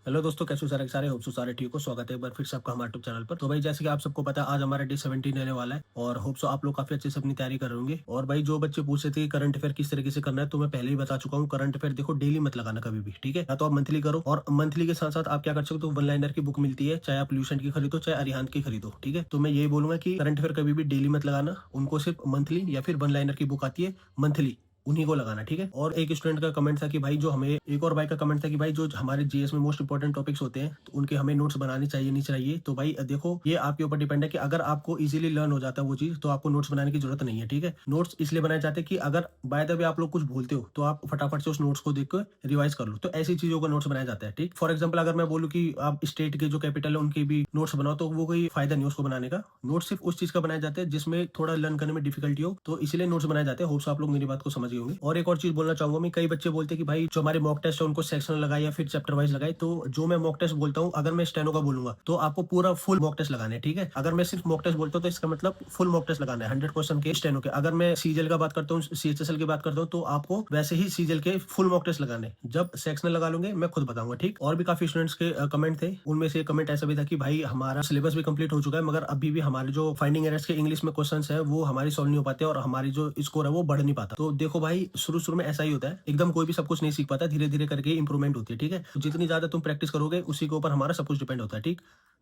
Hello दोस्तों, कैसे हो सारे होप सो सारे ठीक हो। स्वागत है एक बार फिर से आपका हमारे यूट्यूब चैनल पर। तो भाई जैसे कि आप सबको पता है, आज हमारा डे 17 रहने वाला है और होप सो आप लोग काफी अच्छे से अपनी तैयारी कर रहे होंगे। और भाई जो बच्चे पूछ रहे थे करंट अफेयर किस तरीके से करना है, तो मैं पहले ही बता चुका हूँ। करंट अफेयर देखो डेली मत लगाना कभी भी, ठीक है। या तो आप मंथली करो, और मंथली के साथ साथ आप क्या कर सकते हो, वन लाइनर की बुक मिलती है, चाहे आप ल्यूसेंट की खरीदो चाहे अरिहंत की खरीदो, ठीक है। तो मैं यही बोलूंगा कि करंट अफेयर कभी भी डेली मत लगाना, उनको सिर्फ मंथली या फिर वन लाइनर की बुक आती है मंथली, उन्हीं को लगाना, ठीक है। और एक स्टूडेंट का कमेंट था कि भाई जो हमें, एक और भाई का कमेंट था कि भाई जो हमारे जीएस में मोस्ट इंपोर्टेंट टॉपिक्स होते हैं तो उनके हमें नोट्स बनाने चाहिए नहीं चाहिए। तो भाई देखो, ये आपके ऊपर डिपेंड है कि अगर आपको इजीली लर्न हो जाता है वो चीज, तो आपको नोट्स बनाने की जरूरत नहीं है, ठीक है। नोट्स इसलिए बनाए जाते हैं कि अगर बाय द वे आप लोग कुछ भूलते हो तो आप फटाफट से उस नोट्स को देख कर रिवाइज कर लो। तो ऐसी चीजों का नोट्स बनाया जाता है, ठीक। फॉर एग्जाम्पल अगर मैं बोलूँ कि आप स्टेट के जो कैपिटल है उनके भी नोट्स बनाओ, तो वो कोई फायदा नहीं उसको बनाने का। नोट्स सिर्फ उस चीज का बनाया जाता है जिसमें थोड़ा लर्न करने में डिफिकल्टी हो, तो इसलिए नोट्स बनाए जाते हैं। होप्स आप लोग मेरी बात को समझ गए होंगे। और एक और चीज बोलना चाहूंगा मैं, कई बच्चे बोलते हैं कि भाई जो हमारे मॉक टेस्ट है उनको सेक्शन लगाए या फिर चैप्टर वाइज लगाए। तो जो मैं मॉक टेस्ट बोलता हूँ, अगर मैं स्टेनो का बोलूंगा तो आपको पूरा फुल मॉक टेस्ट लगाना है, ठीक है। अगर मैं सिर्फ मॉक टेस्ट बोलता हूँ तो इसका मतलब फुल मॉक टेस्ट लगाना है 100 क्वेश्चन के स्टेनो के। अगर मैं सीजीएल का बात करता हूँ, सीएचएसएल की बात करता हूँ, तो आपको वैसे ही सीजीएल के फुल मॉक टेस्ट लगाने हैं। जब सेक्शनल लगा लूंगे मैं खुद बताऊंगा, ठीक। और भी काफी स्टूडेंट्स के कमेंट थे, उनमें से कमेंट ऐसा भी था कि भाई हमारा सिलेबस भी कंप्लीट हो चुका है, मगर अभी भी हमारे जो फाइंडिंग एरर्स के इंग्लिश में क्वेश्चन है वो हमारी सॉल्व नहीं हो पाते और हमारी जो स्कोर है वो बढ़ नहीं पाता। तो देखो भाई, शुरू शुरू में ऐसा ही होता है, एकदम कोई भी सब कुछ नहीं सीख पाता, धीरे धीरे करके इंप्रूवमेंट होती है, ठीक है। तो जितनी ज्यादा तुम प्रैक्टिस करोगे उसी के ऊपर हमारा सब कुछ डिपेंड होता है, ठीक।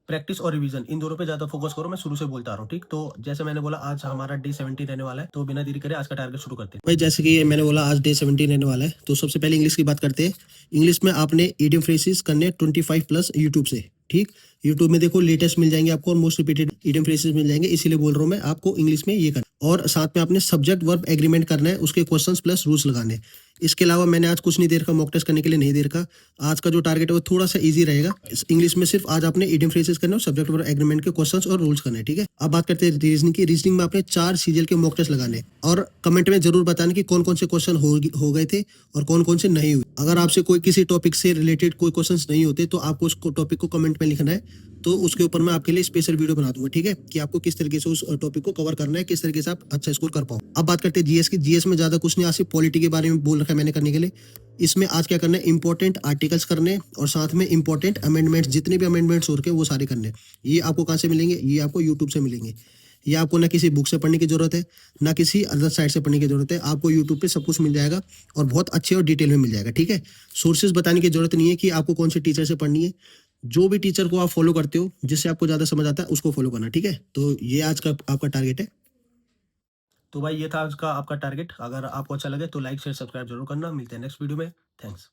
प्रैक्टिस और रिवीजन इन दोनों पे ज्यादा फोकस करो, मैं शुरू से बोलता आ रहा हूँ, ठीक। तो जैसे मैंने बोला आज हमारा डे 17 रहने वाला है, तो बिना देरी करे आज का टारगेट शुरू करते हैं। भाई जैसे कि मैंने बोला आज डे 17 रहने वाला है, तो सबसे पहले इंग्लिश की बात करते हैं। इंग्लिश में आपने इडियम फ्रेजेस करने 25 प्लस यूट्यूब से, ठीक। यूट्यूब में देखो लेटेस्ट मिल जाएंगे आपको और मोस्ट रिपीटेड इडियम फ्रेजेस मिल जाएंगे, इसीलिए बोल रहा हूँ मैं आपको इंग्लिश में ये करना। और साथ में आपने सब्जेक्ट वर्ब एग्रीमेंट करना है, उसके क्वेश्चंस प्लस रूल्स लगाने। इसके अलावा मैंने आज कुछ नहीं दे रखा, मॉक टेस्ट करने के लिए नहीं दे रखा। आज का जो टारगेट है वो थोड़ा सा इजी रहेगा। इंग्लिश में सिर्फ आज आपने इडियम फ्रेजेस करने और सब्जेक्ट वर्ब एग्रीमेंट के क्वेश्चंस और रूल्स करने, ठीक है। अब बात करते हैं रीजनिंग की। रीजनिंग में आपने 4 सीजीएल के मॉक टेस्ट लगाने और कमेंट में जरूर बताने कि कौन कौन से क्वेश्चन हो गए थे और कौन कौन से नहीं हुए। अगर आपसे कोई किसी टॉपिक से रिलेटेड कोई क्वेश्चन नहीं होते तो आपको उस टॉपिक को कमेंट में लिखना है, तो उसके ऊपर मैं आपके लिए स्पेशल वीडियो बना दूंगा, ठीक है, कि आपको किस तरीके से उस टॉपिक को कवर करना है, किस तरीके से आप अच्छा स्कोर कर पाओ। अब बात करते हैं जीएस की। जीएस में ज्यादा कुछ नहीं, आज सिर्फ पॉलिटी के बारे में बोल रखा है मैंने करने के लिए। इसमें आज क्या करना है, इंपॉर्टेंट आर्टिकल्स करने और साथ में इंपॉर्टेंट अमेंडमेंट्स, जितने भी अमेंडमेंट्स हो रखे हैं वो सारे करने। ये आपको कहाँ से मिलेंगे, ये आपको यूट्यूब से मिलेंगे। ये आपको ना किसी बुक से पढ़ने की जरूरत है, ना किसी अदर साइट से पढ़ने की जरूरत है, आपको यूट्यूब पे सब कुछ मिल जाएगा और बहुत अच्छे और डिटेल में मिल जाएगा, ठीक है। सोर्सेज बताने की जरूरत नहीं है कि आपको कौन से टीचर से पढ़नी है। जो भी टीचर को आप फॉलो करते हो, जिससे आपको ज्यादा समझ आता है, उसको फॉलो करना, ठीक है। तो ये आज का आपका टारगेट है। तो भाई ये था आज का आपका टारगेट। अगर आपको अच्छा लगे तो लाइक शेयर सब्सक्राइब जरूर करना। मिलते हैं नेक्स्ट वीडियो में। थैंक्स।